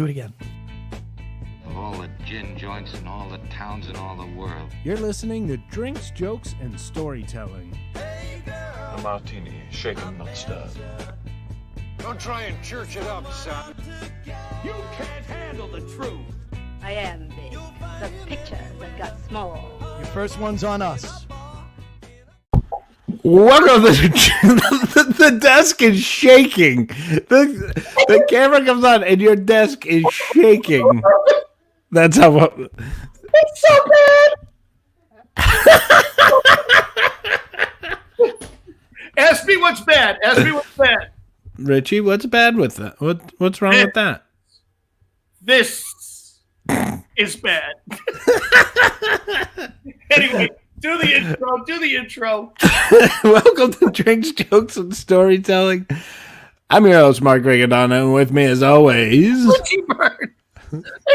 Do it again. Of all the gin joints in all the towns in all the world. You're listening to Drinks, Jokes, and Storytelling. A martini, shaken, not stirred. Don't try and church it up, son. You can't handle the truth. I am big. The pictures have got small. Your first one's on us. Welcome to the desk is shaking. The camera comes on and your desk is shaking. That's how. It's so bad. Ask me what's bad. Ask me what's bad. Richie, what's bad with that? What's wrong with that? This is bad. Anyway, do the intro. Welcome to Drinks, Jokes, and Storytelling. I'm your host, Mark Rigodano, and with me as always... Richie Bird.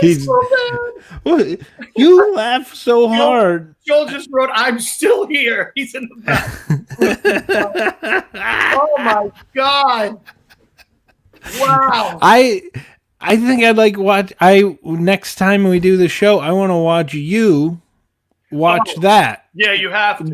He's so bad. What? You laugh so hard. Joel just wrote, I'm still here. He's in the back. Oh, my God. Wow. I think I'd like watch. Next time we do the show, I want to watch you watch that. Yeah, you have to.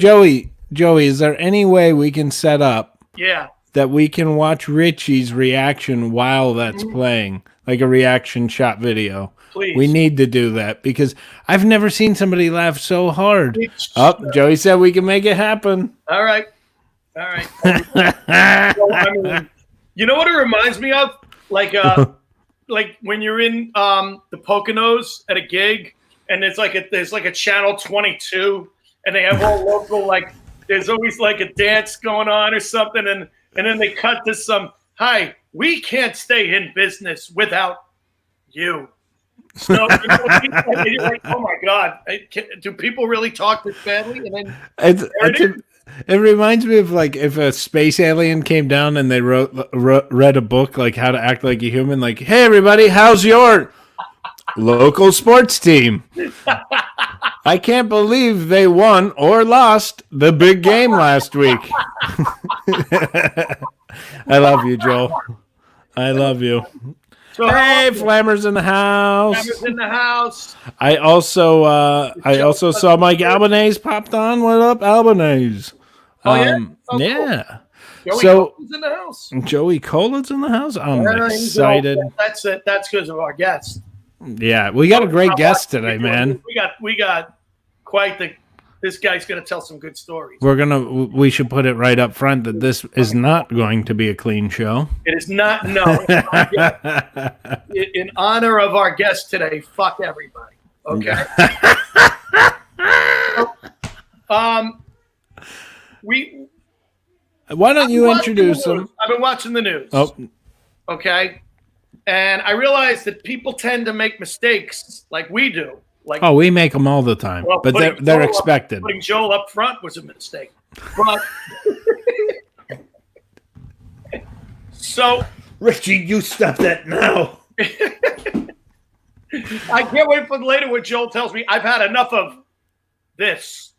Joey, is there any way we can set up? Yeah. That we can watch Richie's reaction while that's playing, like a reaction shot video. Please. We need to do that because I've never seen somebody laugh so hard. Joey said we can make it happen. All right. So, I mean, you know what it reminds me of? Like when you're in the Poconos at a gig, and there's like a channel 22, and they have all local, like there's always like a dance going on or something, and then they cut to some, hi, we can't stay in business without you. So you know, you're like, oh my God, do people really talk this badly? And then it reminds me of like if a space alien came down and they read a book like how to act like a human, like, hey everybody, how's your local sports team? I can't believe they won or lost the big game last week. I love you, Joel. I love you. So hey, Flammer's in the house. Flammer's in the house. I also saw Mike Albanese popped on. What up, Albanese? Oh, yeah? Yeah. Cool. Joey Cola's in the house. Joey Cola's in the house. I'm excited. That's it. That's because of our guest. Yeah, we got a great guest today, man. We got quite the. This guy's going to tell some good stories. We should put it right up front that this is not going to be a clean show. It is not. No. In honor of our guest today, fuck everybody. Okay. Why don't you introduce him? I've been watching the news. Oh. Okay. And I realize that people tend to make mistakes like we do. We make them all the time, well, but they're expected. Putting Joel up front was a mistake. But so, Richie, you stop that now. I can't wait for later when Joel tells me I've had enough of this.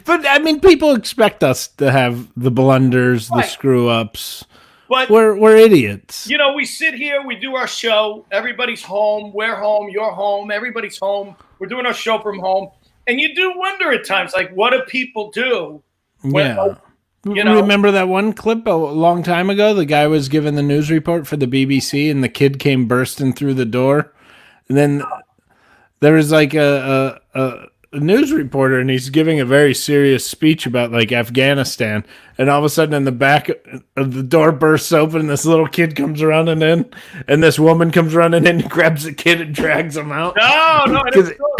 But I mean, people expect us to have the blunders, the screw ups. But we're idiots. You know, we sit here, we do our show. Everybody's home. We're home. You're home. Everybody's home. We're doing our show from home. And you do wonder at times, like, what do people do? Remember that one clip a long time ago? The guy was giving the news report for the BBC, and the kid came bursting through the door. And then there was like a news reporter, and he's giving a very serious speech about like Afghanistan, and all of a sudden in the back of the door bursts open and this little kid comes running in, and this woman comes running in and grabs the kid and drags him out. No, I didn't know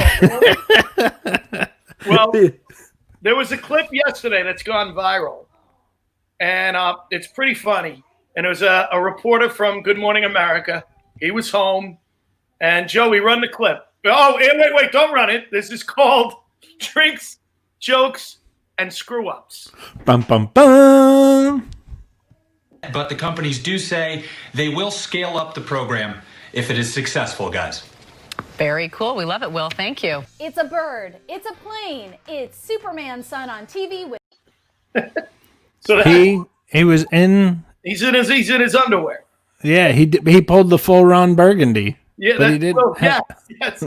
that. Well, there was a clip yesterday that's gone viral, and it's pretty funny, and it was a reporter from Good Morning America. He was home, and Joey, run the clip. Oh, wait, don't run it. This is called Drinks, Jokes, and Screw-Ups. Bum, bum, bum. But the companies do say they will scale up the program if it is successful, guys. Very cool. We love it, Will. Thank you. It's a bird. It's a plane. It's Superman's son on TV with... So he was in... He's in his underwear. Yeah, he pulled the full Ron Burgundy. Yeah, but that's he didn't. Will, yes.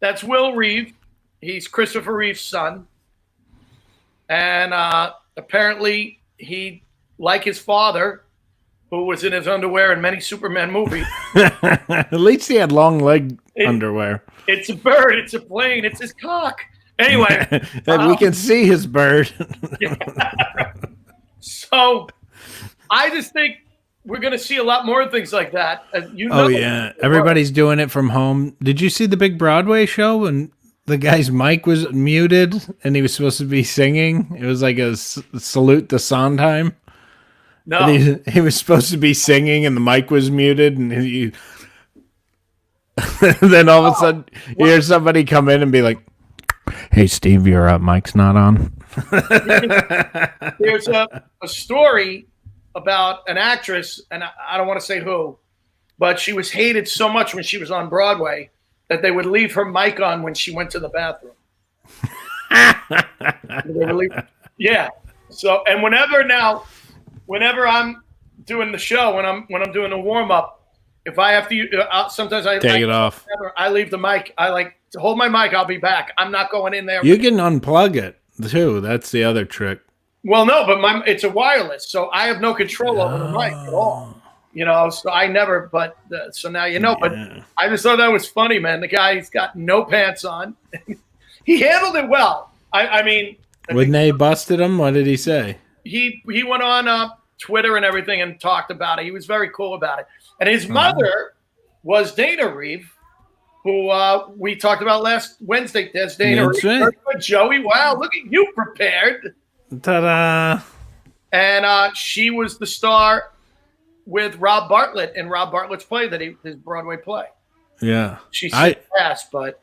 That's Will Reeve. He's Christopher Reeve's son. And apparently he, like his father, who was in his underwear in many Superman movies. At least he had long leg underwear. It's a bird. It's a plane. It's his cock. Anyway. We can see his bird. So I just think we're going to see a lot more things like that. Oh, yeah. Everybody's doing it from home. Did you see the big Broadway show when the guy's mic was muted and he was supposed to be singing? It was like a salute to Sondheim. No. He was supposed to be singing and the mic was muted and then all of a sudden you hear somebody come in and be like, "Hey, Steve, your mic's not on." There's a story about an actress, and I don't want to say who, but she was hated so much when she was on Broadway that they would leave her mic on when she went to the bathroom. Yeah. So, and whenever I'm doing the show, when I'm doing the warm up, if I have to, sometimes I take it off. I leave the mic. I like to hold my mic. I'll be back. I'm not going in there. You can unplug it too. That's the other trick. Well, no, but it's a wireless, so I have no control over the mic at all. So I never. But so now you know. But I just thought that was funny, man. The guy's got no pants on. He handled it well. I mean, when they busted him, what did he say? He went on Twitter and everything and talked about it. He was very cool about it. And his mother was Dana Reeve, who we talked about last Wednesday. That's Dana Reeve. Right. Joey, wow, look at you prepared. Ta-da. And she was the star with Rob Bartlett in Rob Bartlett's play, his Broadway play. Yeah. She's fast, but.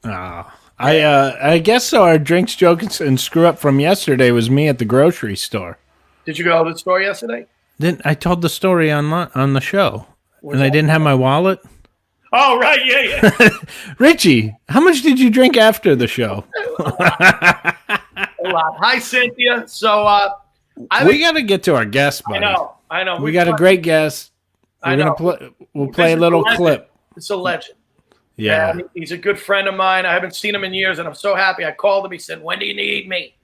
I guess so. Our drinks, jokes, and screw up from yesterday was me at the grocery store. Did you go to the store yesterday? I told the story on the show, and I didn't have my wallet. Oh, right, yeah. Richie, how much did you drink after the show? A lot. Hi, Cynthia. So we got to get to our guest, buddy. I know. We got a great guest. We'll play a little clip. It's a legend. Yeah. And he's a good friend of mine. I haven't seen him in years, and I'm so happy. I called him. He said, "When do you need me?"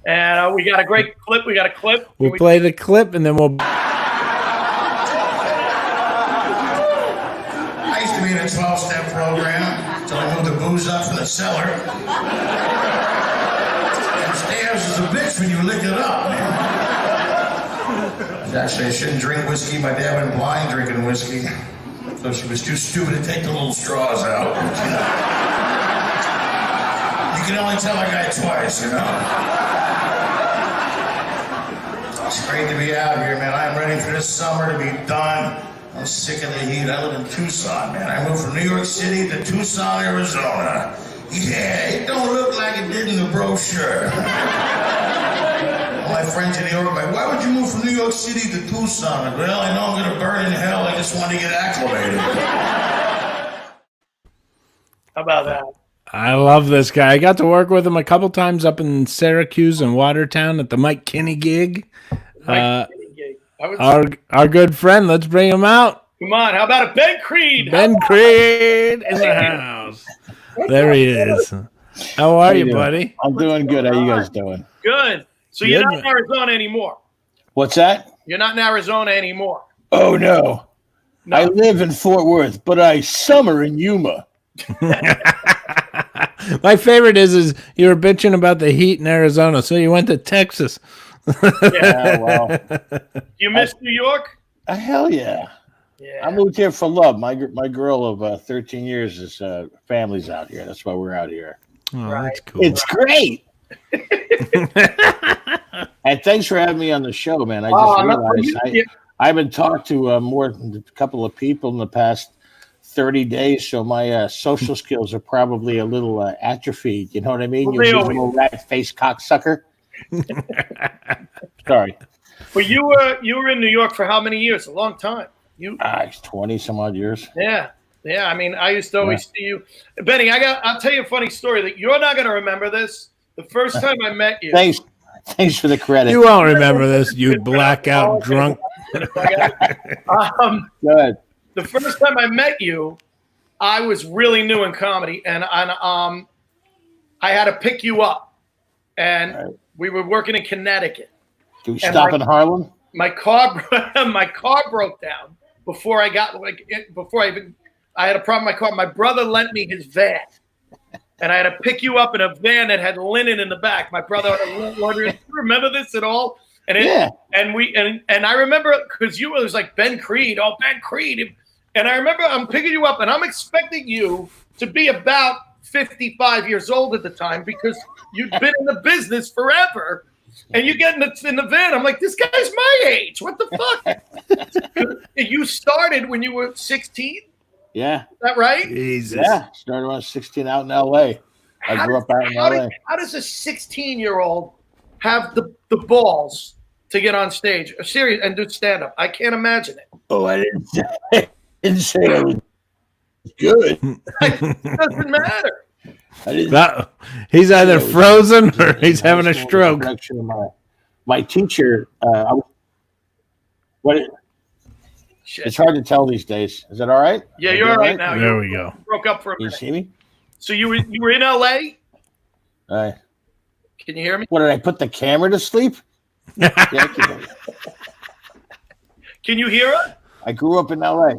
And we got a great clip. We got a clip. We'll play the clip, and then we'll. I used to be in a 12-step program until I moved the booze up from the cellar. And stairs is a bitch when you lick it up, man. Actually, I shouldn't drink whiskey. My dad went blind drinking whiskey. So she was too stupid to take the little straws out. You can only tell a guy twice, you know? It's great to be out here, man. I'm ready for this summer to be done. I'm sick of the heat. I live in Tucson, man. I moved from New York City to Tucson, Arizona. Yeah, it don't look like it did in the brochure. All my friends in New York are like, "Why would you move from New York City to Tucson?" I'm like, "Well, I know I'm going to burn in hell. I just want to get acclimated." How about that? I love this guy. I got to work with him a couple times up in Syracuse and Watertown at the Mike Kinney gig. Our good friend. Let's bring him out. Come on. How about a Ben Creed? Ben Creed in the house. There he is. How are you, buddy? I'm doing good. How you guys doing? Good. So you're not in Arizona anymore. What's that? You're not in Arizona anymore. Oh, no. I live in Fort Worth, but I summer in Yuma. My favorite is you were bitching about the heat in Arizona, so you went to Texas. Yeah, well. You miss New York? Hell yeah. Yeah. I moved here for love. My girl of 13 years is family's out here. That's why we're out here. Oh, that's cool. It's great. And thanks for having me on the show, man. I just realized I haven't talked to more than a couple of people in the past 30 days, so my social skills are probably a little atrophied. You know what I mean? Well, You're a little rat-faced cocksucker. Sorry. Well, you were in New York for how many years? A long time. It's 20 some odd years. Yeah. I mean, I used to always see you, Benny. I'll tell you a funny story that you're not going to remember this. The first time I met you. Thanks for the credit. You won't remember this, you blackout drunk. Good. The first time I met you, I was really new in comedy, and I had to pick you up, and we were working in Connecticut. Do we stop in Harlem? My car broke down before I got I had a problem with my car. My brother lent me his van, and I had to pick you up in a van that had linen in the back. My brother had a laundry. Do you remember this at all? And and I remember because you was like Ben Creed. Oh, Ben Creed. And I remember I'm picking you up, and I'm expecting you to be about 55 years old at the time because you'd been in the business forever. And you get in the van. I'm like, this guy's my age. What the fuck? You started when you were 16? Yeah. Is that right? Jesus. Yeah. Started when I was 16 out in L.A. I grew up out in L.A. How does a 16-year-old have the balls to get on stage, a series, and do stand-up? I can't imagine it. Oh, I didn't say it was good. It doesn't matter. He's either frozen or he's having a stroke. My teacher, it's hard to tell these days. Is that all right? Yeah, you're all right now. There we go. Broke up for a minute. You see me? So you were in L.A.? Can you hear me? What, did I put the camera to sleep? Yeah, Can you hear us? I grew up in L.A.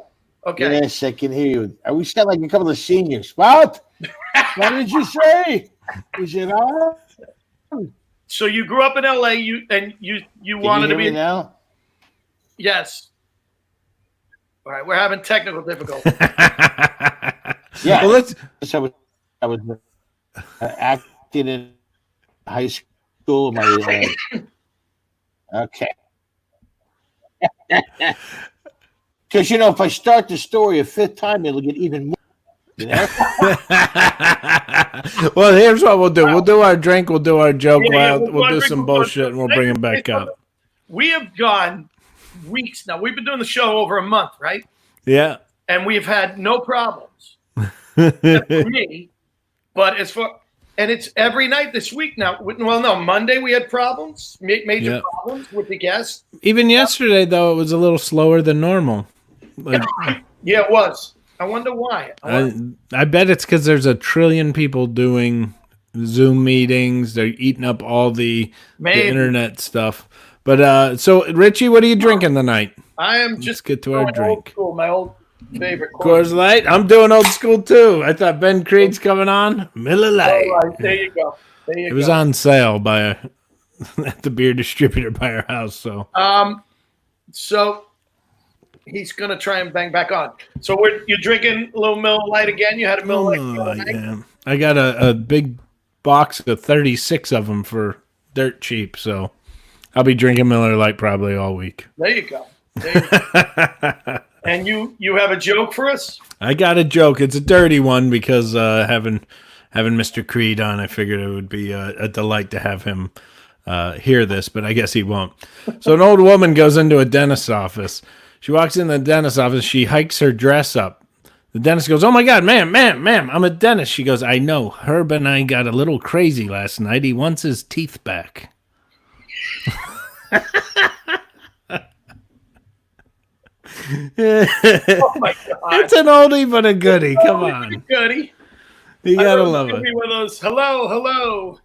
Okay. Yes, I can hear you. We sound like a couple of seniors. What? What did you say? You said, oh. So you grew up in L.A. You wanted to be now? Yes. All right, we're having technical difficulties. Yeah. Well, I was acting in high school. Okay. Because if I start the story a fifth time, it'll get even more. Well, here's what we'll do. We'll do our drink. We'll do our joke. We'll do some bullshit, and we'll bring him back up. We have gone weeks now. We've been doing the show over a month, right? Yeah. And we've had no problems. Except for me. But and it's every night this week now. Well, no, Monday we had problems, major problems with the guests. Even yesterday, though, it was a little slower than normal. Yeah, it was. I wonder why. I bet it's because there's a trillion people doing Zoom meetings. They're eating up all the internet stuff. But so, Richie, what are you drinking tonight? I am just Let's get to our drink. Old school, my old favorite. Coors Light. I'm doing old school too. I thought Ben Creed's coming on. Miller Lite. All right, there you go. It was on sale at the beer distributor by our house. So he's gonna try and bang back on. So you're drinking a little Miller Lite again. You had a Miller Lite. Yeah. I got a big box of 36 of them for dirt cheap. So I'll be drinking Miller Lite probably all week. There you go. And you have a joke for us? I got a joke. It's a dirty one because having Mr. Creed on, I figured it would be a delight to have him hear this, but I guess he won't. So an old woman goes into a dentist's office. She walks in the dentist's office. She hikes her dress up. The dentist goes, "Oh my God, ma'am, I'm a dentist." She goes, "I know. Herb and I got a little crazy last night. He wants his teeth back." Oh my God! It's an oldie but a goodie. Come on, goodie. You gotta love it. One of those, hello.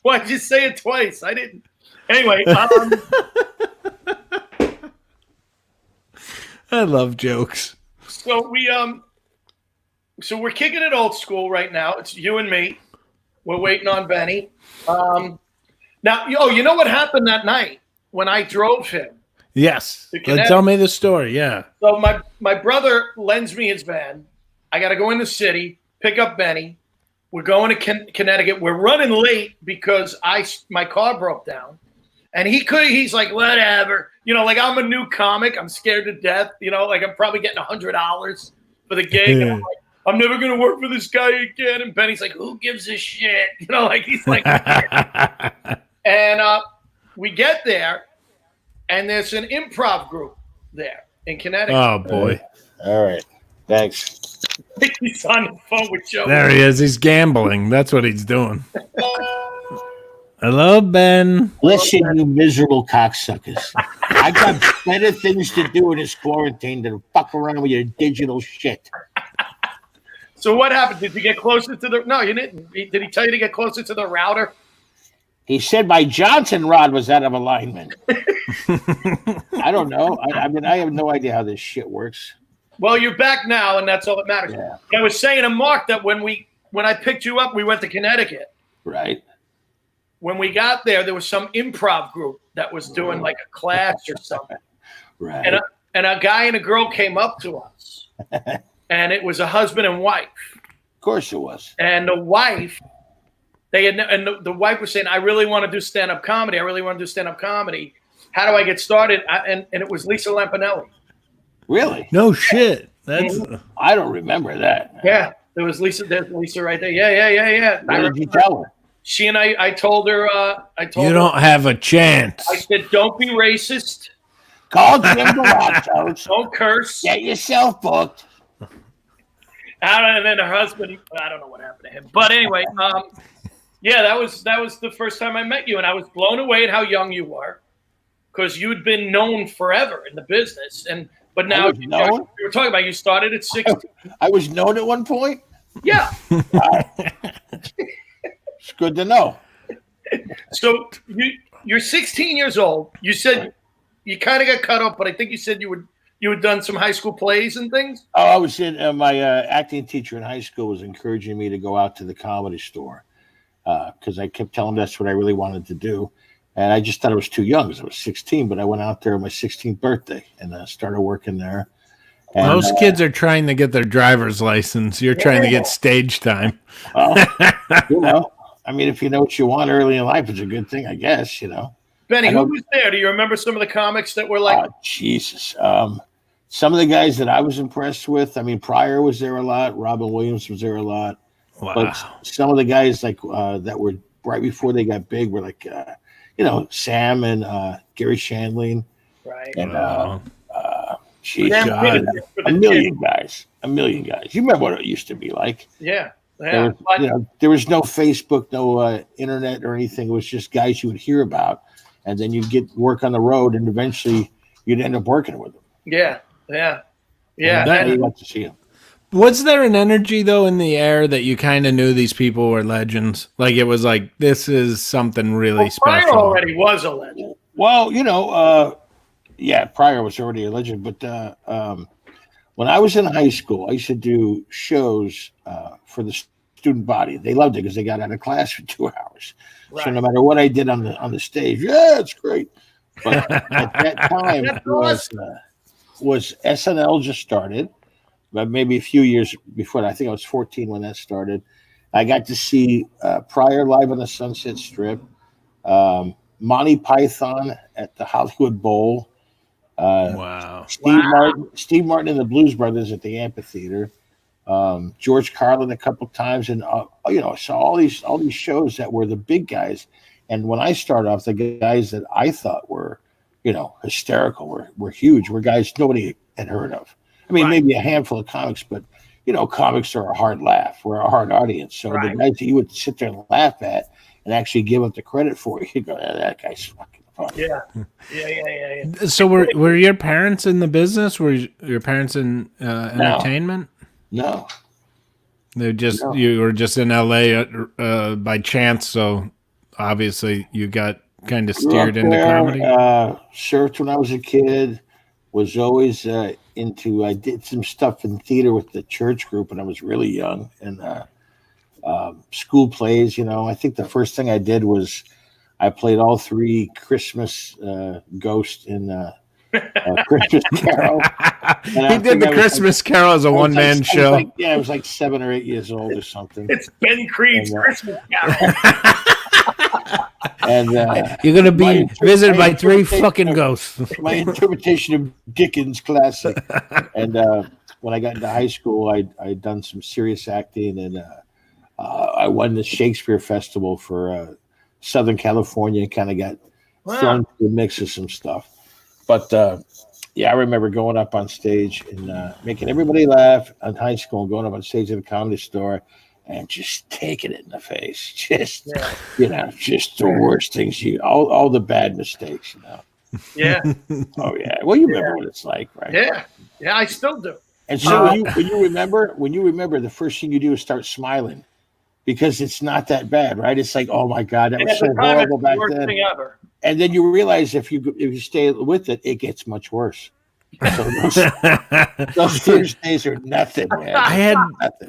Why'd you say it twice? I didn't. Anyway, I love jokes. So we're kicking it old school right now. It's you and me. We're waiting on Benny. Now, you know what happened that night when I drove him? Yes. Tell me the story. Yeah. So my brother lends me his van. I got to go in the city, pick up Benny. We're going to Connecticut. We're running late because my car broke down. And he's like, whatever. Like I'm a new comic. I'm scared to death. Like I'm probably getting $100 for the gig. And I'm like, I'm never going to work for this guy again. And Benny's like, who gives a shit? He's like, and we get there, and there's an improv group there in Connecticut. Oh, boy. All right. Thanks. He's on the phone with Joe. There he is. He's gambling. That's what he's doing. Hello, Ben. Listen, you miserable cocksuckers. I got better things to do in this quarantine than fuck around with your digital shit. So what happened? Did you get closer to the? No, you didn't. Did he tell you to get closer to the router? He said my Johnson rod was out of alignment. I don't know. I mean, I have no idea how this shit works. Well, you're back now, and that's all that matters. Yeah. I was saying to Mark that when I picked you up, we went to Connecticut. Right. When we got there was some improv group that was doing like a class or something. Right. And a guy and a girl came up to us, and it was a husband and wife. Of course it was. And the wife, the wife was saying, "I really want to do stand-up comedy. I really want to do stand-up comedy. How do I get started?" And it was Lisa Lampanelli. Really? No shit. That's. I don't remember that. Yeah, there was Lisa. There's Lisa right there. Yeah. What did you tell her? She and I told her. You don't have a chance. I said, "Don't be racist. Call Jim Galactos. Don't curse. Get yourself booked." And then her husband. I don't know what happened to him, but anyway, yeah, that was the first time I met you, and I was blown away at how young you were, because you'd been known forever in the business, but now you were talking about you started at 16. I was known at one point. Yeah. It's good to know. So you're 16 years old. You said you kind of got cut off, but I think you said you had done some high school plays and things. Oh, I was in my acting teacher in high school was encouraging me to go out to the Comedy Store because I kept telling him that's what I really wanted to do, and I just thought I was too young because I was 16. But I went out there on my 16th birthday and started working there. And, most kids are trying to get their driver's license. You're trying to get stage time. Well, you know, I mean, if you know what you want early in life, it's a good thing, I guess. You know. Benny, who was there? Do you remember some of the comics that were like? Oh, Jesus. Some of the guys that I was impressed with, I mean, Pryor was there a lot. Robin Williams was there a lot. Wow. But some of the guys like that were right before they got big were like, Sam and Gary Shandling. Right. And geez, God, a million guys. You remember what it used to be like? Yeah. There was no Facebook, no internet or anything. It was just guys you would hear about. And then you'd get work on the road, and eventually you'd end up working with them. Yeah. And you got to see them. Was there an energy, though, in the air that you kind of knew these people were legends? Like, it was like, this is something really special. Pryor already was a legend. Well, Pryor was already a legend. But when I was in high school, I used to do shows for the student body. They loved it because they got out of class for 2 hours. Right. So no matter what I did on the stage, it's great. But at that time was SNL just started, but maybe a few years before that. I think I was 14 when that started. I got to see Pryor live on the Sunset Strip, Monty Python at the Hollywood Bowl. Wow. Steve Martin and the Blues Brothers at the amphitheater. George Carlin a couple times, and saw all these shows that were the big guys. And when I started off, the guys that I thought were, hysterical were huge. Were guys nobody had heard of. I mean, maybe a handful of comics, but comics are a hard laugh. We're a hard audience. So the guys that you would sit there and laugh at and actually give up the credit for, you go, that guy's fucking funny. Yeah. So were your parents in the business? Were your parents in entertainment? No. You were just in LA by chance, so obviously you got kind of steered into comedy. Surfed when I was a kid. Was always into. I did some stuff in theater with the church group when I was really young, and school plays. I think the first thing I did was I played all 3 Christmas ghosts in. Christmas Carol. He did the Christmas Carol as a one-man show. I was like 7 or 8 years old or something. It's Ben Creed's Christmas Carol. And you're going to be visited by 3 fucking ghosts. My interpretation of Dickens classic. And when I got into high school, I'd done some serious acting, and I won the Shakespeare Festival for Southern California. Kind of got thrown into the mix of some stuff. But I remember going up on stage and making everybody laugh in high school and going up on stage at a Comedy Store and just taking it in the face. Just, just the worst things all the bad mistakes, Yeah. Oh yeah. Well, you remember what it's like, right? Yeah. Yeah, I still do. And so when you remember the first thing you do is start smiling because it's not that bad, right? It's like, oh my God, that was so horrible back then. Worst thing ever. And then you realize if you stay with it, it gets much worse. So those first days are nothing, man.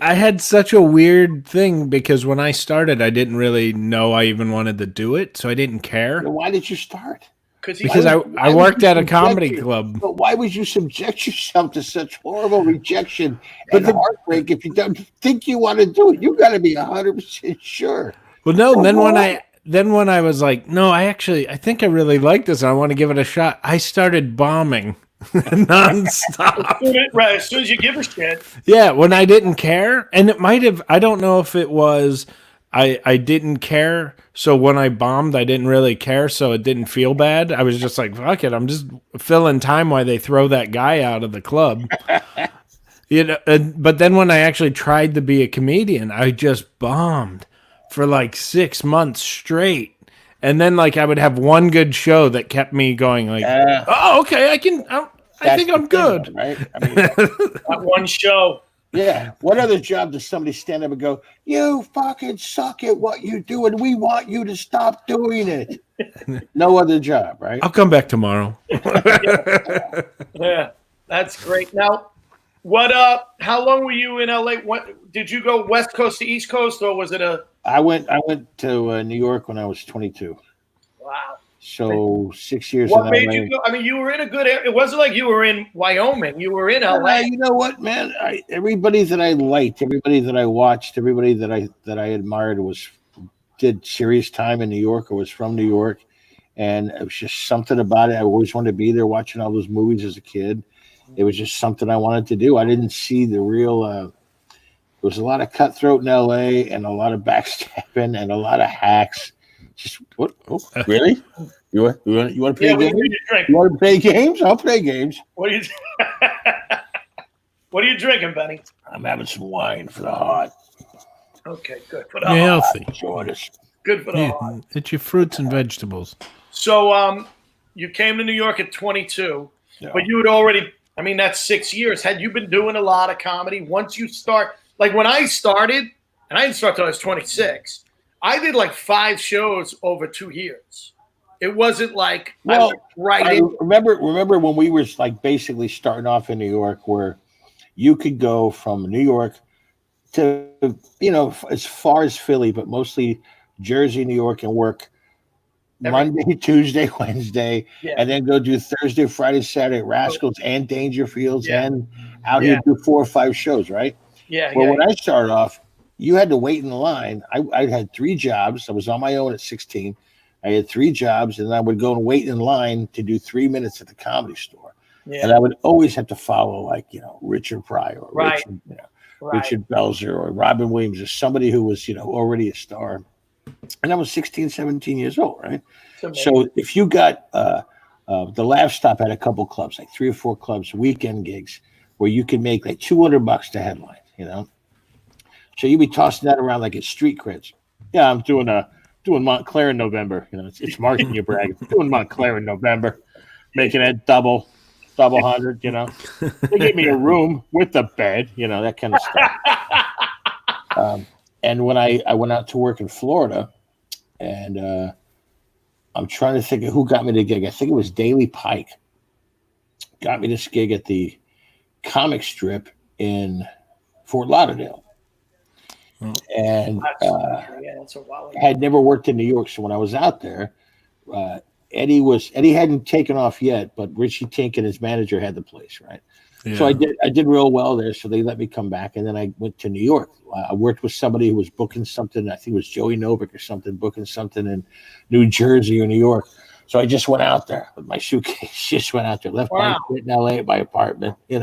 I had such a weird thing because when I started, I didn't really know I even wanted to do it, so I didn't care. Why did you start? Because I worked at a comedy club. But why would you subject yourself to such horrible rejection and heartbreak if you don't think you want to do it? You got to be 100% sure. Well, no. Then when I was like, no, I think I really like this. And I want to give it a shot. I started bombing nonstop. Right, as soon as you give a shit. Yeah, when I didn't care, and it might have. I don't know if it was. I didn't care, so when I bombed, I didn't really care, so it didn't feel bad. I was just like, fuck it, I'm just filling time while they throw that guy out of the club. But then when I actually tried to be a comedian, I just bombed for like 6 months straight. And then like I would have one good show that kept me going like, oh, okay, I think I'm good. Thing, right? I mean, that one show. Yeah. What other job does somebody stand up and go, you fucking suck at what you do and we want you to stop doing it? No other job, right? I'll come back tomorrow. Yeah, that's great. Now, how long were you in LA? What did you go West Coast to East Coast, or was it I went to New York when I was 22. Wow. So 6 years. What made you go? I mean, you were in a good area. It wasn't like you were in Wyoming. You were in LA. You know what, man? Everybody that I liked, everybody that I watched, everybody that I admired did serious time in New York or was from New York, and it was just something about it. I always wanted to be there, watching all those movies as a kid. It was just something I wanted to do. I didn't see the real. There was a lot of cutthroat in LA and a lot of backstabbing and a lot of hacks. Just what? Oh, really? You want to play games? You want to play games? I'll play games. What are you drinking, Benny? I'm having some wine for the heart. Okay, good for the You're heart. healthy. Good for the heart. It's your fruits and vegetables. So, you came to New York at 22, but you had already. I mean, that's 6 years. Had you been doing a lot of comedy? Once you start, like when I started, and I didn't start till I was 26. I did like 5 shows over 2 years. It wasn't like I remember when we were like basically starting off in New York, where you could go from New York to as far as Philly, but mostly Jersey, New York, and work Monday, Tuesday, Wednesday, and then go do Thursday, Friday, Saturday, Rascals and Dangerfields, and out here do 4 or 5 shows, right? Yeah. Well, when I started off, you had to wait in line. I had 3 jobs. I was on my own at 16. I had 3 jobs, and I would go and wait in line to do 3 minutes at the Comedy Store. Yeah. And I would always have to follow, like, Richard Pryor, or Richard Belzer, or Robin Williams, or somebody who was, already a star. And I was 16, 17 years old, right? So if you got the Laugh Stop had a couple clubs, like 3 or 4 clubs, weekend gigs, where you could make like $200 to headline, So you'd be tossing that around like it's street creds. Yeah, I'm doing Montclair in November. It's marking your brag. Doing Montclair in November, making it double 100. They gave me a room with a bed. That kind of stuff. And when I went out to work in Florida, and I'm trying to think of who got me the gig. I think it was Daily Pike. Got me this gig at the comic strip in Fort Lauderdale. And had never worked in New York, so when I was out there, Eddie hadn't taken off yet, but Richie Tink and his manager had the place, right? Yeah. So I did real well there, so they let me come back, and then I went to New York. I worked with somebody who was booking something. I think it was Joey Novick or something, booking something in New Jersey or New York. So I just went out there with my suitcase. Just went out there, left my shit in LA at my apartment. You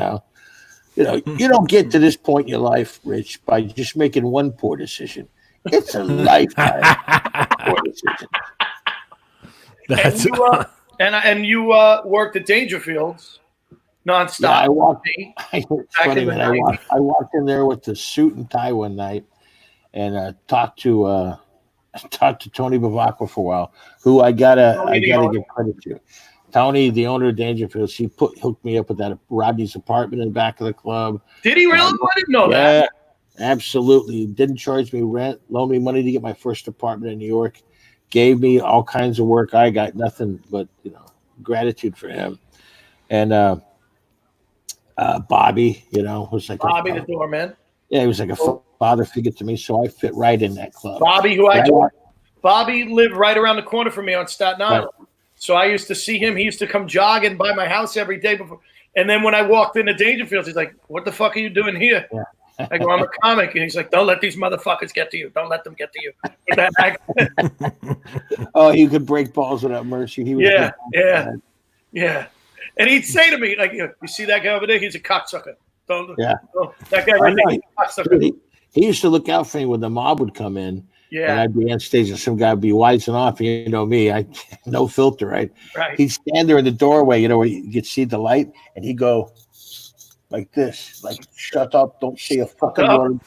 don't get to this point in your life, Rich, by just making one poor decision. It's a lifetime poor decision. And you worked at Dangerfields nonstop. Yeah, I walked in there with the suit and tie one night, and talked to Tony Bavacqua for a while, who I gotta give credit to. Tony, the owner of Dangerfield, he hooked me up with that Rodney's apartment in the back of the club. Did he really? I didn't know that. Yeah, absolutely. Didn't charge me rent, loaned me money to get my first apartment in New York, gave me all kinds of work. I got nothing but gratitude for him. And Bobby, was like Bobby the doorman. Yeah, he was like a father figure to me, so I fit right in that club. Bobby, Bobby lived right around the corner from me on Staten Island. Right. So I used to see him. He used to come jogging by my house every day before. And then when I walked into Dangerfield, he's like, "What the fuck are you doing here?" Yeah. I go, "I'm a comic." And he's like, "Don't let these motherfuckers get to you. Don't let them get to you." Oh, you could break balls without mercy. He was yeah. And he'd say to me, like, "You see that guy over there? He's a cocksucker. Don't that guy right there, he's a cocksucker." He used to look out for me when the mob would come in. Yeah. And I'd be on stage and some guy would be wising off. You know me, I no filter, right? Right. He'd stand there in the doorway, where you could see the light, and he'd go like this, like, "Shut up, don't say a fucking word.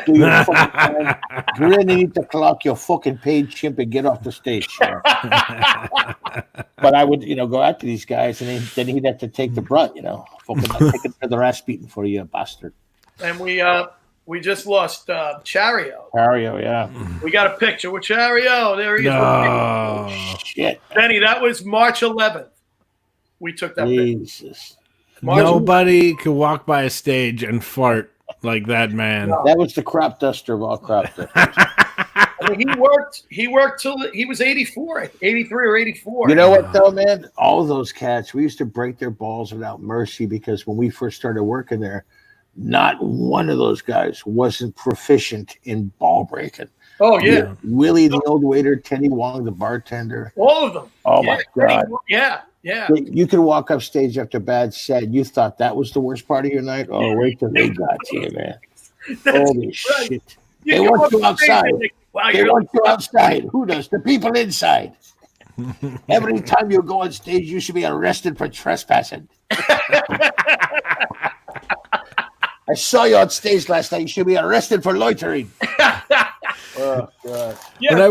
Do your fucking time. Grin and eat the clock, you fucking paid chimp, and get off the stage." But I would, go after these guys, and then he'd have to take the brunt, fucking take another ass beating for you, bastard. And we just lost Chario. Chario, yeah. We got a picture with Chario. There he is. Oh, shit. Benny, that was March 11th. We took that Jesus. Nobody could walk by a stage and fart like that man. No. That was the crop duster of all crop dusters. I mean, he worked till he was 84, 83 or 84. You know what, though, man? All of those cats, we used to break their balls without mercy, because when we first started working there, not one of those guys wasn't proficient in ball breaking. Oh, yeah. Willie, the old waiter, Teddy Wong, the bartender. All of them. Oh, my God. Yeah. You could walk up stage after a bad set, and you thought that was the worst part of your night. Oh, wait till they got to you, man. Holy shit. They want you outside. They want you outside. Who does? The people inside. Every time you go on stage, you should be arrested for trespassing. I saw you on stage last night. You should be arrested for loitering. Oh, God. Yeah, when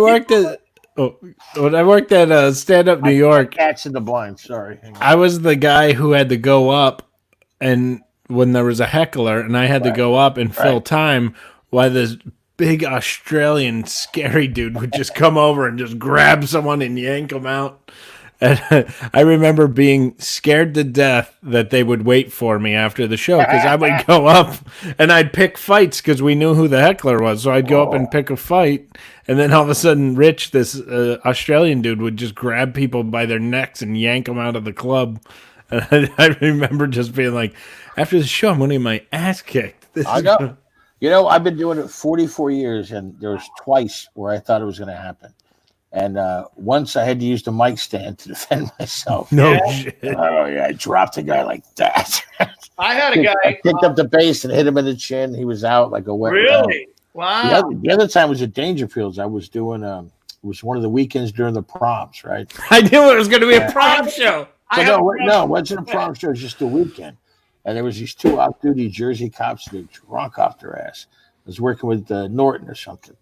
I worked at Stand Up New York, Cats in the Blind. Sorry, I was the guy who had to go up, and when there was a heckler, and I had to go up and fill time, while this big Australian scary dude would just come over and just grab someone and yank them out. And I remember being scared to death that they would wait for me after the show, because I would go up and I'd pick fights because we knew who the heckler was. So I'd go up and pick a fight, and then all of a sudden Rich, this Australian dude, would just grab people by their necks and yank them out of the club. And I remember just being like, after the show, I'm going to get my ass kicked. I know. I've been doing it 44 years, and there was twice where I thought it was going to happen. And once I had to use the mic stand to defend myself. No shit. Oh, yeah. I dropped a guy like that. I had a guy. I picked up the bass and hit him in the chin. He was out like a wet Really? Wow. The other time was at Dangerfields. I was doing, it was one of the weekends during the proms, right? I knew it was going to be a prom show. No, it wasn't a prom show. It was just a weekend. And there was these two off-duty Jersey cops that drunk off their ass. I was working with Norton or something.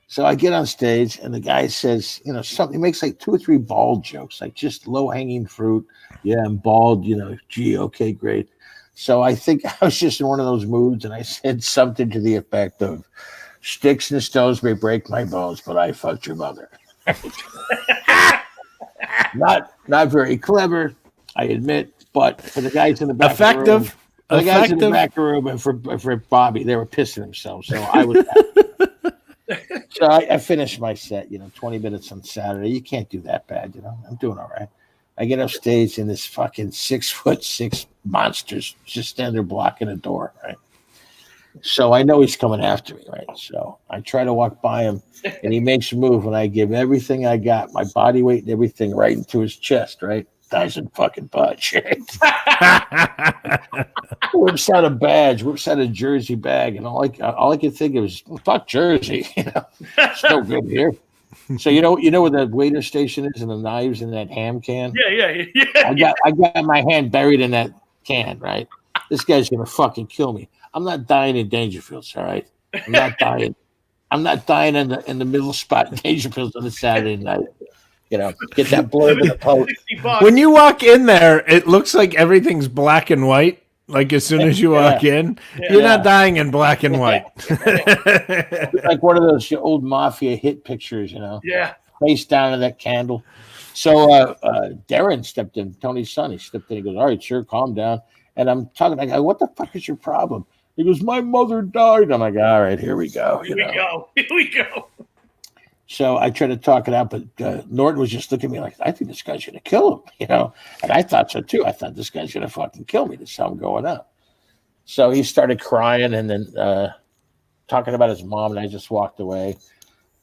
So I get on stage, and the guy says, something. He makes like 2 or 3 bald jokes, like just low-hanging fruit. Yeah, I'm bald. Gee, okay, great. So I think I was just in one of those moods, and I said something to the effect of, "Sticks and stones may break my bones, but I fucked your mother." Not very clever, I admit, but for the guys in the back of the room, the guys in the back of the room, and for Bobby, they were pissing themselves. So I was happy. So I finished my set, 20 minutes on Saturday. You can't do that bad, I'm doing all right. I get up stage, and this fucking 6'6" monsters just stand there blocking the door, right? So I know he's coming after me, right? So I try to walk by him, and he makes a move, and I give everything I got, my body weight and everything, right into his chest, right? Doesn't fucking budge. Whips out a badge, whips out a Jersey bag, and all I could think of is, fuck Jersey. It's no good here. So you know where the waiter station is, and the knives in that ham can? Yeah. I got my hand buried in that can, right? This guy's gonna fucking kill me. I'm not dying in Dangerfields, all right? I'm not dying. I'm not dying in the middle spot in Dangerfield on a Saturday night. You know, get that blurb in the post. When you walk in there, it looks like everything's black and white. Like as soon as you walk in, you're not dying in black and white. Like one of those old mafia hit pictures, you know. Yeah. Face down to that candle. So Darren stepped in, Tony's son. He stepped in. He goes, "All right, sir, calm down." And I'm talking. I go, "What the fuck is your problem?" He goes, "My mother died." I'm like, "All right, here we go." Here we go. So I tried to talk it out, but Norton was just looking at me like, "I think this guy's going to kill him," you know. And I thought so too. I thought this guy's going to fucking kill me. This is how I'm going out. So he started crying and then talking about his mom, and I just walked away.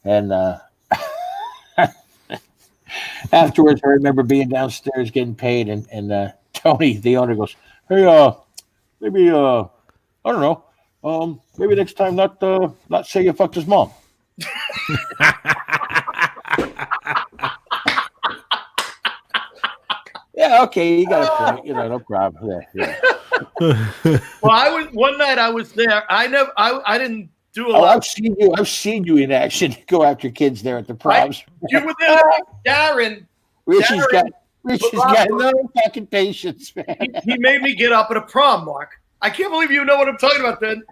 And afterwards, I remember being downstairs getting paid, and Tony, the owner, goes, "Hey, maybe I don't know, maybe next time not say you fucked his mom." Yeah, okay, you got a point. You know, no problem. Yeah. Well, one night I was there. I didn't do a lot. I've seen you in action. Go after kids there at the proms. You were there, Darren. Richie's got no fucking patience, man. He made me get up at a prom, Mark. I can't believe you know what I'm talking about then.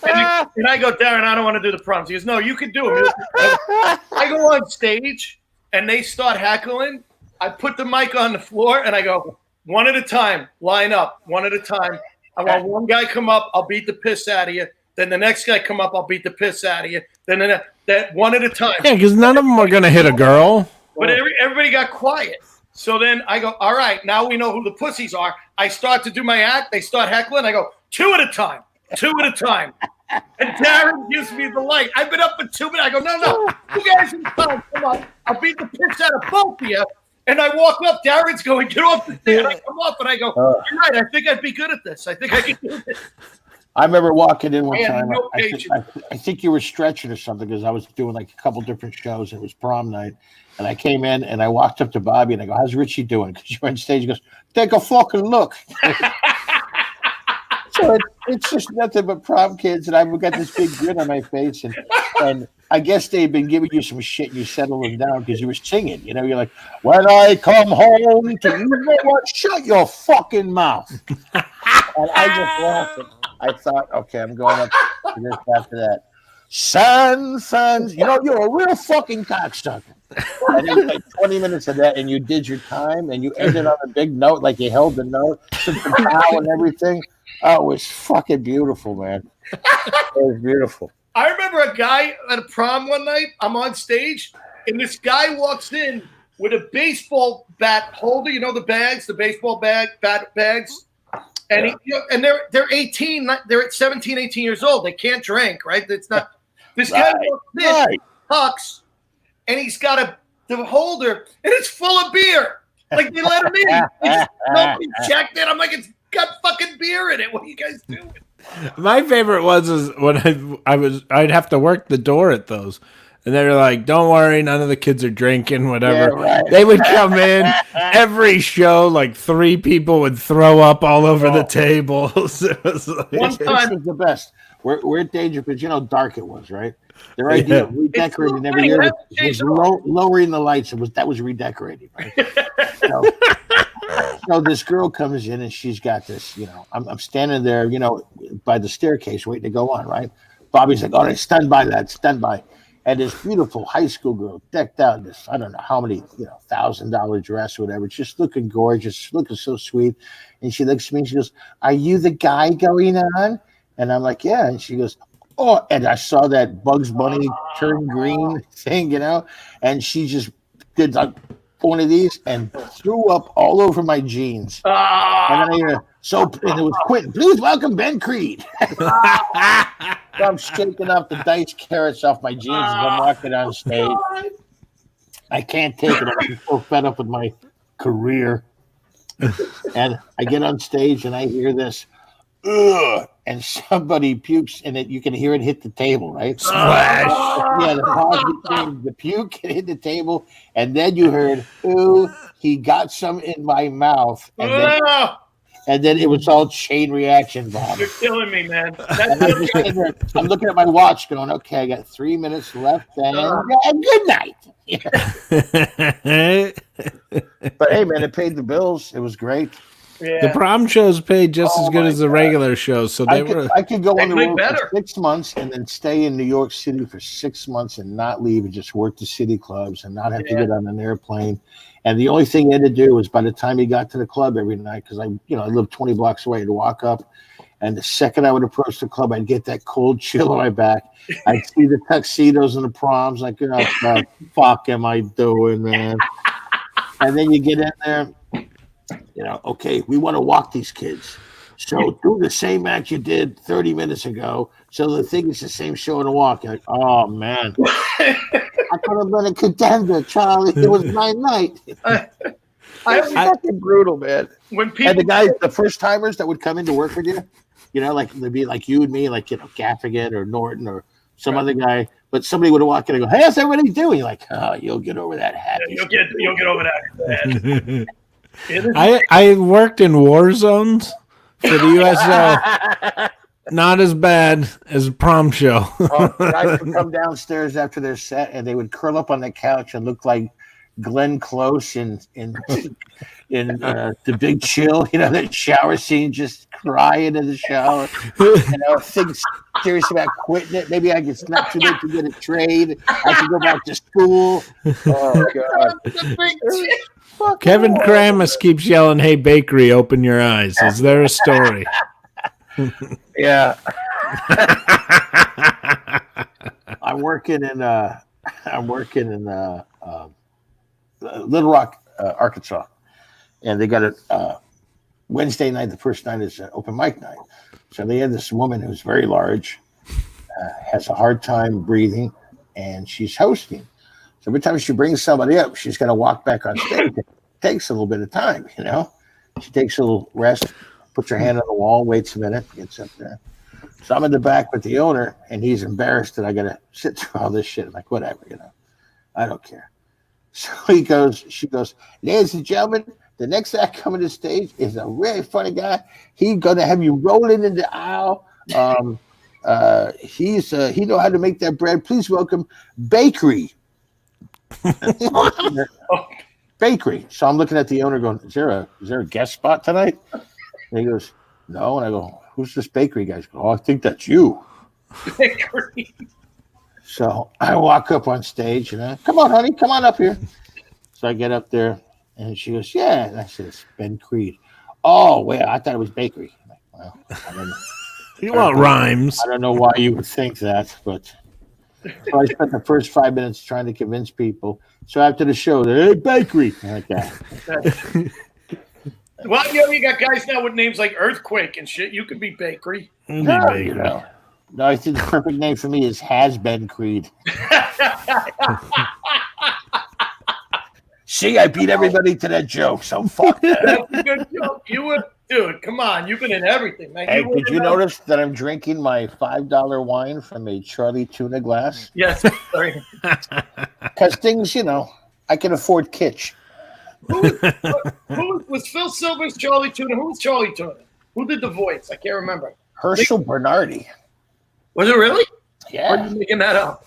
And I go, "Darren, I don't want to do the proms." He goes, "No, you can do them." I go on stage, and they start heckling. I put the mic on the floor, and I go, "One at a time, line up, one at a time. I want one guy come up, I'll beat the piss out of you. Then the next guy come up, I'll beat the piss out of you. Then that one at a time." Yeah, because none of them are going to hit a girl. But everybody got quiet. So then I go, "All right, now we know who the pussies are." I start to do my act. They start heckling. I go, "2 at a time, 2 at a time." And Darren gives me the light. I've been up for 2 minutes. I go, no, you guys in time. Come on. I'll beat the piss out of both of you. And I walk up. Darren's going, "Get off the thing." I come up and I go, "You're right. I think I'd be good at this. I think I can do this." I remember walking in one time. No I think you were stretching or something because I was doing like a couple different shows. It was prom night. And I came in and I walked up to Bobby and I go, "How's Richie doing?" Because you're on stage. He goes, "Take a fucking look." So it's just nothing but prom kids, and I've got this big grin on my face, and I guess they've been giving you some shit, and you settled them down because you were singing. You know, you're like, "When I come home to you know what? Shut your fucking mouth." And I just laughed. I thought, okay, I'm going up to this after that. Sons, you know, you're a real fucking cocksucker. And it was like 20 minutes of that, and you did your time, and you ended on a big note, like you held the note, took the bow and everything. Oh, it was fucking beautiful, man. It was beautiful. I remember a guy at a prom one night. I'm on stage, and this guy walks in with a baseball bat holder. You know the bags, the baseball bat bags. And they're 18. They're at 17, 18 years old. They can't drink, right? It's not. This guy walks in, tucks, and he's got the holder, and it's full of beer. Like they let him in. Nobody checked it. I'm like, it's got fucking beer in it. What are you guys doing? My favorite was when I'd have to work the door at those, and they were like, "Don't worry, none of the kids are drinking, whatever." Yeah, right. They would come in every show, like 3 people would throw up all over the tables. It was like, one time was the best. We're at Danger because you know how dark it was, right? Their idea of redecorating every year was lowering the lights. That was redecorating, right? So this girl comes in and she's got this, you know, I'm standing there, you know, by the staircase waiting to go on, right? Bobby's like, "All right, stand by, lad, stand by." And this beautiful high school girl decked out in this, I don't know how many, you know, $1,000 dress or whatever, just looking gorgeous, looking so sweet. And she looks at me and she goes, "Are you the guy going on?" And I'm like, "Yeah." And she goes, "Oh," and I saw that Bugs Bunny turn green thing, you know, and she just did like one of these and threw up all over my jeans. And then and it was Quentin. "Please welcome Ben Creed." So I'm shaking off the dice carrots off my jeans as I'm walking on stage. I can't take it. I'm so fed up with my career. And I get on stage and I hear this, "Ugh," and somebody pukes and you can hear it hit the table, right? Splash. Yeah, the puke hit the table, and then you heard, "Ooh, he got some in my mouth." And then And then it was all chain reaction, Bob. You're killing me, man. I'm looking at my watch going, okay, I got 3 minutes left, and good night. But hey, man, it paid the bills. It was great. Yeah. The prom shows paid just as good as the regular shows, so I could go on the road for 6 months and then stay in New York City for 6 months and not leave and just work the city clubs and not have to get on an airplane. And the only thing you had to do was by the time you got to the club every night, because I lived 20 blocks away, to walk up, and the second I would approach the club, I'd get that cold chill on my back. I'd see the tuxedos and the proms, like, what the fuck am I doing, man? And then you get in there. Okay, we want to walk these kids. So do the same act you did 30 minutes ago. So the thing is the same show and a walk. You're like, oh, man. I could have been a contender, Charlie. It was my night. It's fucking brutal, man. When people and the guys, the first timers that would come in to work with you, like they'd be like you and me, like, Gaffigan or Norton or some other guy. But somebody would walk in and go, hey, how's everybody doing? You're like, oh, you'll get over that happy. You'll get over that. I worked in war zones for the USO. Not as bad as a prom show. Guys would come downstairs after their set, and they would curl up on the couch and look like Glenn Close in The Big Chill. That shower scene, just crying in the shower. Think serious about quitting it. Maybe it's not too late to get a trade. I should go back to school. Oh God. Kevin Kramus keeps yelling, hey, bakery, open your eyes. Is there a story? Yeah. I'm working in Little Rock, Arkansas. And they got a Wednesday night. The first night is an open mic night. So they had this woman who's very large, has a hard time breathing, and she's hosting. So every time she brings somebody up, she's got to walk back on stage. It takes a little bit of time, She takes a little rest, puts her hand on the wall, waits a minute, gets up there. So I'm in the back with the owner, and he's embarrassed that I got to sit through all this shit. I'm like, whatever, I don't care. So she goes, ladies and gentlemen, the next act coming to the stage is a really funny guy. He's going to have you rolling in the aisle. He know how to make that bread. Please welcome Bakery. Bakery. So I'm looking at the owner going, is there a guest spot tonight? And he goes, no. And I go, who's this bakery guy? He goes, oh, I think that's you. Bakery. So I walk up on stage and come on, honey, come on up here. So I get up there and she goes, yeah. And I said, it's Ben Creed. Oh, well, I thought it was Bakery. I'm like, well, I don't know. You want rhymes. I don't know why you would think that, but so I spent the first 5 minutes trying to convince people. So after the show, hey, Bakery. Like that. Well, you got guys now with names like Earthquake and shit. You could be Bakery. No, I think the perfect name for me is Has Been Creed. See, I beat everybody to that joke, so fuck that. That's a good joke. You would, dude, come on. You've been in everything, man. Hey, did you notice that I'm drinking my $5 wine from a Charlie Tuna glass? Yes, sorry. Because things, I can afford kitsch. Who was Phil Silver's Charlie Tuna? Who was Charlie Tuna? Who did the voice? I can't remember. Herschel Bernardi. Was it really? Yeah. Or are you making that up?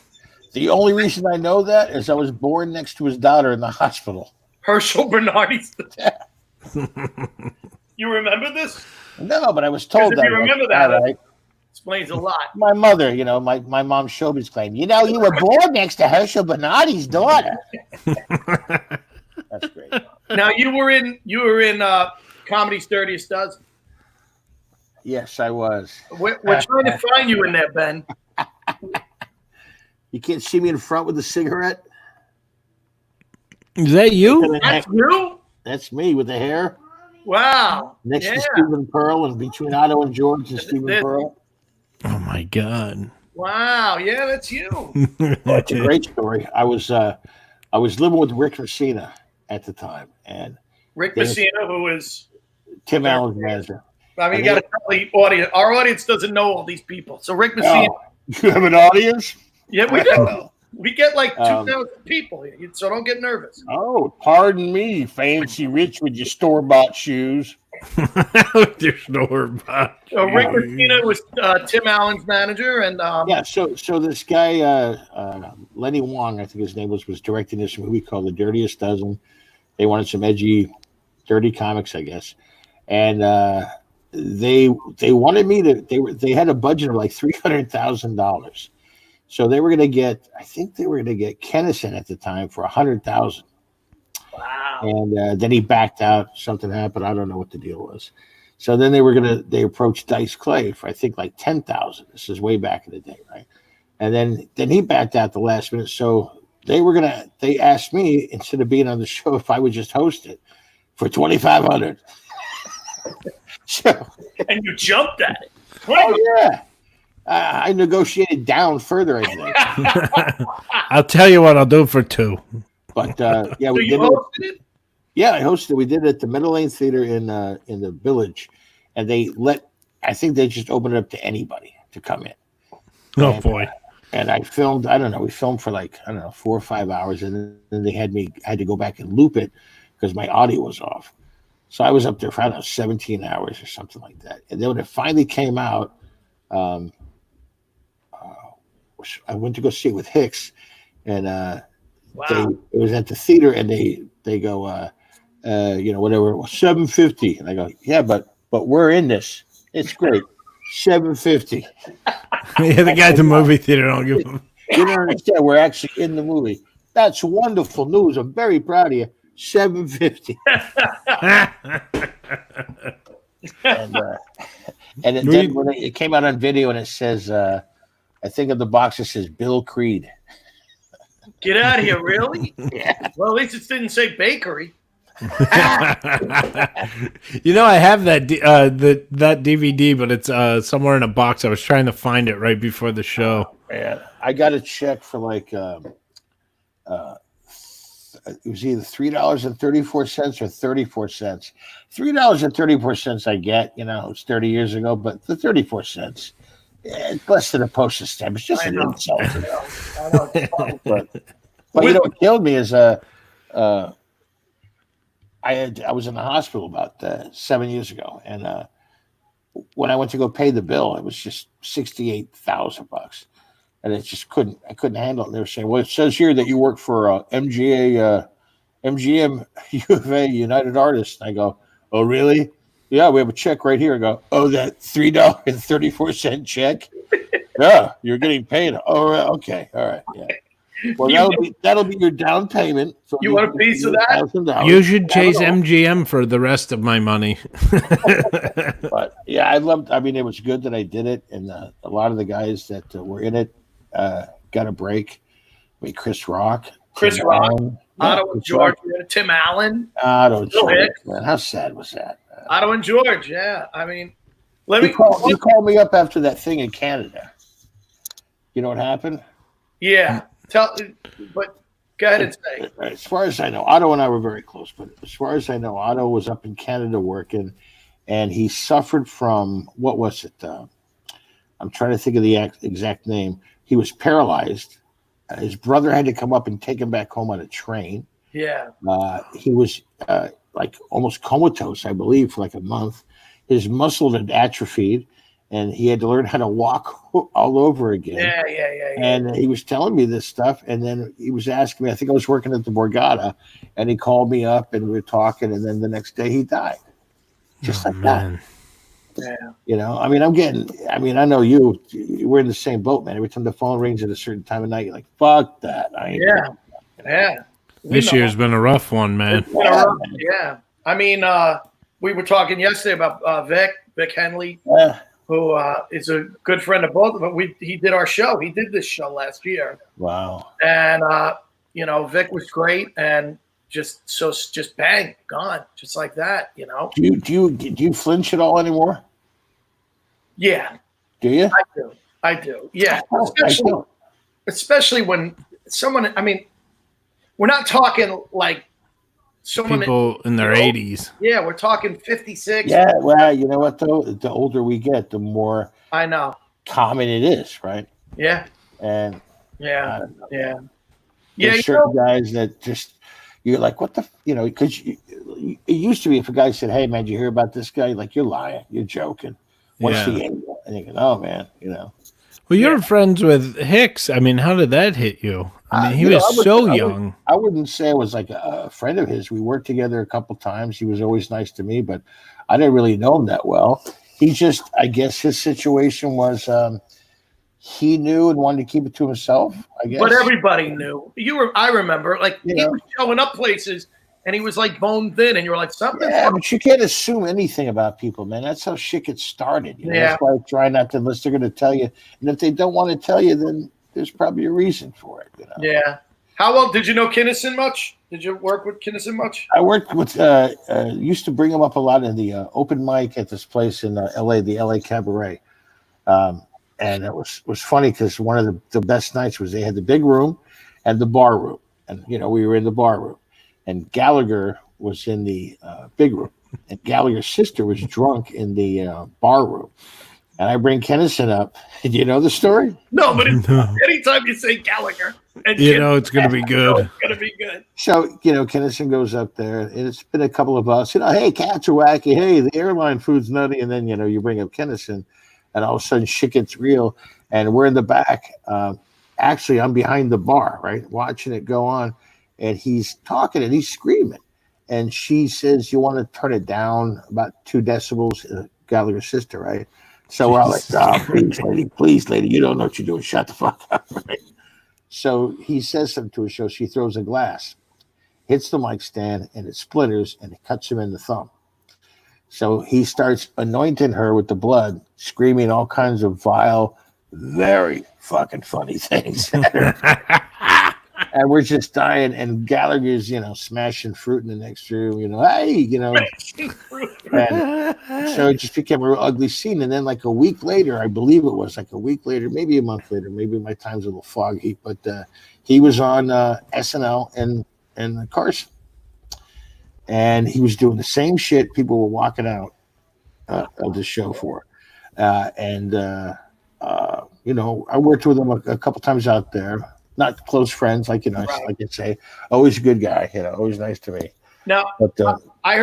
The only reason I know that is I was born next to his daughter in the hospital. Herschel Bernardi. Yeah. You remember this? No, but I was told that. If you remember that, right. Explains a lot. My mother, my mom's showbiz claim. You were born next to Herschel Bernardi's daughter. That's great. Now you were in Comedy's Dirtiest Dozen. Yes, I was. We're trying to find you in there, Ben. You can't see me in front with a cigarette? Is that you? That's you? That's me with the hair. Wow. Next to Stephen Pearl and between Otto and George and Stephen Pearl. Oh, my God. Wow. Yeah, that's you. It's a great story. I was living with Rick Messina at the time. And Rick Messina, who is Tim Allen's manager. I mean, you got to tell the audience. Our audience doesn't know all these people. So Rick Messina. Oh, you have an audience? Yeah, we do. We get like 2,000 people here, so don't get nervous. Oh, pardon me, fancy rich with your store-bought shoes. With your store bought. Rick Messina was Tim Allen's manager, and yeah. So this guy, Lenny Wong, I think his name was directing this movie called The Dirtiest Dozen. They wanted some edgy, dirty comics, I guess, and they wanted me to. They had a budget of like $300,000, so they were going to get. I think they were going to get Kennison at the time for $100,000. Wow. And then he backed out. Something happened. I don't know what the deal was. So then they approached Dice Clay for I think like $10,000. This is way back in the day, right? And then he backed out the last minute. So they asked me, instead of being on the show, if I would just host it for $2,500. So, and you jumped at it. Oh yeah. I negotiated down further, I think. I'll tell you what I'll do for $2. But yeah, we did it. Yeah, I hosted. We did it at the Middle Lane Theater in the Village, and I think they just opened it up to anybody to come in. Oh boy! And I filmed. I don't know. We filmed for 4 or 5 hours, and then they had to go back and loop it because my audio was off. So I was up there for 17 hours or something like that. And then when it finally came out, I went to go see it with Hicks, and. Wow. It was at the theater, and they go, whatever, $750, and I go, yeah, but we're in this. It's great, $750. Yeah, the guy at the movie theater don't give them. You don't understand. We're actually in the movie. That's wonderful news. I'm very proud of you. $750. And then when it came out on video, and it says, I think on the box it says Bill Creed. Get out of here, really? Yeah. Well, at least it didn't say bakery. I have that that DVD, but it's somewhere in a box. I was trying to find it right before the show. Man, I got a check for it was either $3.34 or 34 cents. $3.34 I get, it's 30 years ago, but the 34 cents. It's less than a postage stamp. It's just an insult. I know. But what killed me is I was in the hospital about 7 years ago, and when I went to go pay the bill, it was just $68,000, and I couldn't handle it. They were saying, well, it says here that you work for MGM U of A United Artists. And I go, oh really? Yeah, we have a check right here. I go, oh, that $3.34 check? Yeah, you're getting paid. Oh, okay. All right. Yeah. Well, that'll be your down payment. You want a piece of that? You should chase MGM for the rest of my money. But yeah, it was good that I did it. And a lot of the guys that were in it got a break. I mean, Chris Rock. Otto and George. Tim Allen. Otto and George. Man, how sad was that? Otto and George, yeah. I mean, you called me up after that thing in Canada. You know what happened? Yeah. But go ahead and say. As far as I know, Otto and I were very close, but as far as I know, Otto was up in Canada working, and he suffered from, what was it? I'm trying to think of the exact name. He was paralyzed. His brother had to come up and take him back home on a train. Yeah. He was almost comatose, I believe, for a month. His muscle had atrophied, and he had to learn how to walk all over again. Yeah. And he was telling me this stuff, and then he was asking me, I think I was working at the Borgata, and he called me up, and we were talking, and then the next day he died. Just that. Yeah. I know we're in the same boat, man. Every time the phone rings at a certain time of night, you're like, fuck that. Yeah. This year's been a rough one, man. Yeah. I mean, we were talking yesterday about Vic Henley, who is a good friend of both of us. He did our show. He did this show last year. Wow. And, Vic was great, and just bang, gone, just like that, Do you flinch at all anymore? Yeah. Do you? I do. Yeah. Especially when someone, we're not talking like someone people in their 80s. Yeah, we're talking 56. Yeah, well, you know what though? The older we get, the more I know common it is, right? Yeah. And yeah. There's certain guys that just you're like, what the, because it used to be if a guy said, "Hey man, did you hear about this guy?" Like, you're lying, you're joking. What's the angle? And you go, "Oh man, Well, you're friends with Hicks. I mean, how did that hit you? I mean, he was so young. I wouldn't say I was like a friend of his. We worked together a couple times. He was always nice to me, but I didn't really know him that well. He just, I guess his situation was he knew and wanted to keep it to himself, I guess. But everybody knew. I remember, like, he was showing up places and he was like bone thin, and you were like, something. Yeah, but you can't assume anything about people, man. That's how shit gets started. That's why I try not to, unless they're going to tell you. And if they don't want to tell you, then there's probably a reason for it. Yeah. How well did you know Kinnison much? Did you work with Kinnison much? I worked with, used to bring him up a lot in the open mic at this place in LA, the LA Cabaret. And it was funny because one of the best nights was they had the big room and the bar room. And, we were in the bar room. And Gallagher was in the big room. And Gallagher's sister was drunk in the bar room. And I bring Kinnison up. Do you know the story? No, but anytime you say Gallagher, and it's going to be good. It's going to be good. So, Kinnison goes up there. And it's been a couple of us. Hey, cats are wacky. Hey, the airline food's nutty. And then, you bring up Kinnison. And all of a sudden, shit gets real. And we're in the back. Actually, I'm behind the bar, right, watching it go on. And he's talking and he's screaming. And she says, "You want to turn it down about 2 decibels?" Gallagher's sister, right? So we're all like, "Oh, please, lady, you don't know what you're doing. Shut the fuck up." Right? So he says something to her. So she throws a glass, hits the mic stand, and it splinters, and it cuts him in the thumb. So he starts anointing her with the blood, screaming all kinds of vile, very fucking funny things at her. And we're just dying, and Gallagher's, smashing fruit in the next room, hey, And so it just became a real ugly scene. And then like a week later, I believe it was like a week later, maybe a month later, maybe my time's a little foggy, but he was on SNL and Carson. And he was doing the same shit people were walking out of the show for. I worked with him a couple times out there. Not close friends, like I could say. Always a good guy, always nice to me. Now, but, I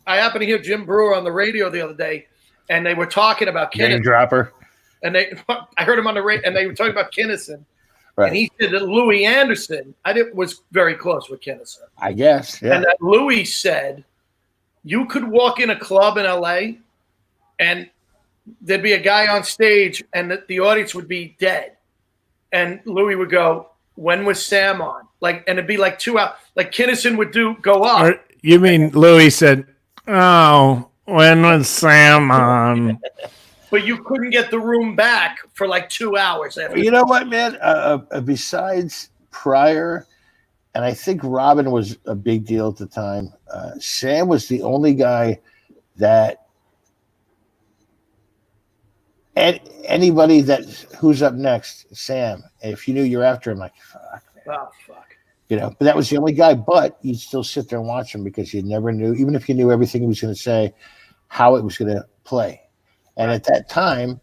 happened to hear Jim Brewer on the radio the other day, and they were talking about Kinnison. Name dropper. And I heard him on the radio, and they were talking about Kinnison. Right. And he said that Louis Anderson, was very close with Kinnison. I guess, yeah. And that Louis said, you could walk in a club in LA, and there'd be a guy on stage, and the audience would be dead. And Louis would go, "When was Sam on?" And it'd be like 2 hours. Like Kinnison would go up. Or, you mean Louis said, "Oh, when was Sam on?" But you couldn't get the room back for like 2 hours. You know what, man? Besides Pryor, and I think Robin was a big deal at the time, Sam was the only guy that anybody who's up next, Sam, if you knew you're after him, like, fuck. Man. Oh, fuck. But that was the only guy, but you'd still sit there and watch him because you never knew, even if you knew everything he was going to say, how it was going to play. And at that time,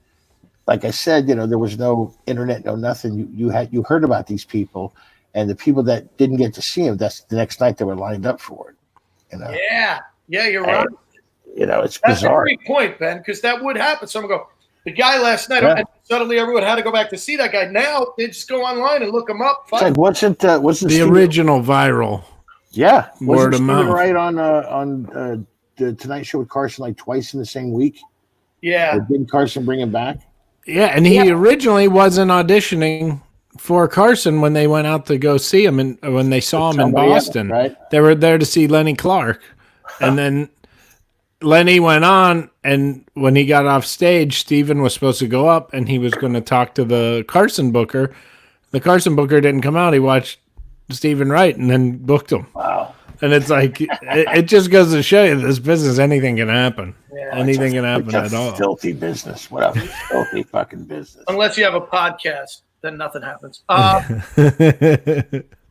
like I said, there was no internet, no nothing. You heard about these people, and the people that didn't get to see him, that's the next night they were lined up for it. Yeah, you're right. It's bizarre. That's a great point, Ben, because that would happen. Someone go, the guy last night, and suddenly everyone had to go back to see that guy. Now they just go online and look him up. It's like, wasn't the original viral? Yeah, word of mouth. Right on the Tonight Show with Carson like twice in the same week. Yeah, didn't Carson bring him back? Yeah, and he originally wasn't auditioning for Carson when they went out to go see him, and when they saw him in Boston, right? They were there to see Lenny Clark, and then Lenny went on, and when he got off stage, Steven was supposed to go up, and he was going to talk to the Carson booker. The Carson booker didn't come out. He watched Steven Wright and then booked him. Wow. And it's like, it just goes to show you this business, anything can happen. Yeah, anything can happen at all. Filthy business. What a filthy fucking business. Unless you have a podcast, then nothing happens.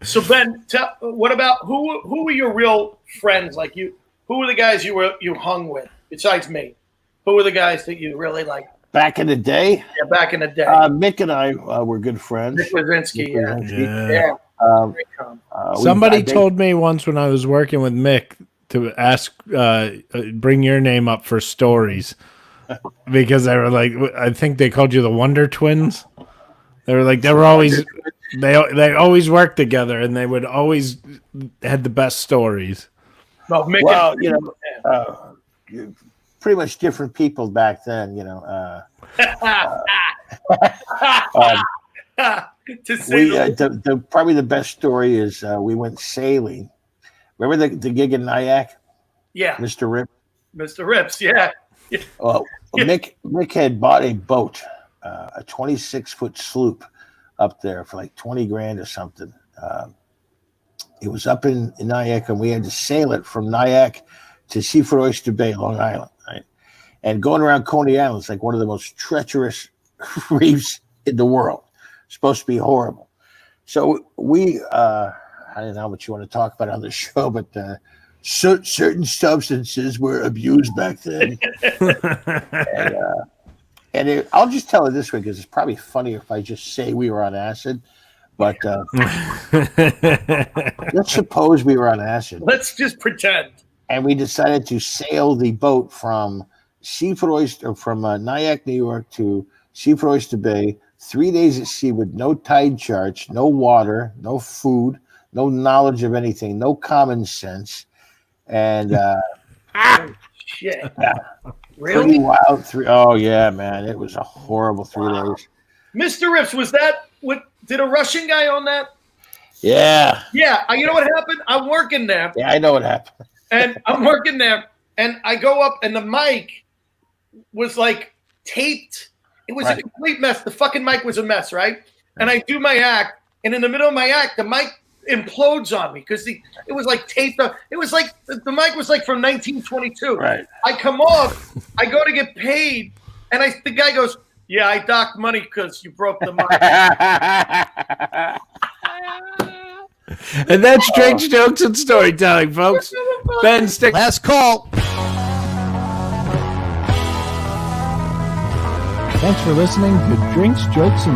So Ben, what about who were your real friends? Like you, who were the guys you hung with besides me? Who were the guys that you really liked? Back in the day? Yeah, back in the day. Mick and I were good friends. Mick Wazinski, yeah. Somebody told me once when I was working with Mick to ask, bring your name up for stories because they were like, I think they called you the Wonder Twins. They were like, they always worked together and they would always had the best stories. Well, Mick pretty much different people back then, you know. Probably the best story is we went sailing. Remember the gig in Nyack? Yeah. Mr. Rip? Mr. Rips, yeah. Well, Mick had bought a boat, a 26-foot sloop up there for like 20 grand or something. It was up in Nyack, and we had to sail it from Nyack to Seaford Oyster Bay, Long Island, right? And going around Coney Island is like one of the most treacherous reefs in the world. It's supposed to be horrible. So we, I don't know how much you want to talk about on the show, but certain substances were abused back then. I'll just tell it this way because it's probably funnier if I just say we were on acid. But let's suppose we were on acid. Let's just pretend. And we decided to sail the boat from Nyack, New York to Seaford Oyster Bay, 3 days at sea with no tide charts, no water, no food, no knowledge of anything, no common sense. And shit. Yeah, really? Pretty wild. Oh, yeah, man. It was a horrible 3 days. Mr. Rips, was that what? Did a Russian guy own that? Yeah. Yeah. You know what happened? I'm working there. Yeah, I know what happened. And I'm working there, and I go up, and the mic was like taped. It was a complete mess. The fucking mic was a mess, right? And I do my act, and in the middle of my act, the mic implodes on me because it was like taped up. It was like the mic was like from 1922. Right. I come off, I go to get paid, and the guy goes, "Yeah, I docked money because you broke the mic." And that's Drinks, Jokes, and Storytelling, folks. Ben, stick. Last call. Thanks for listening to Drinks, Jokes, and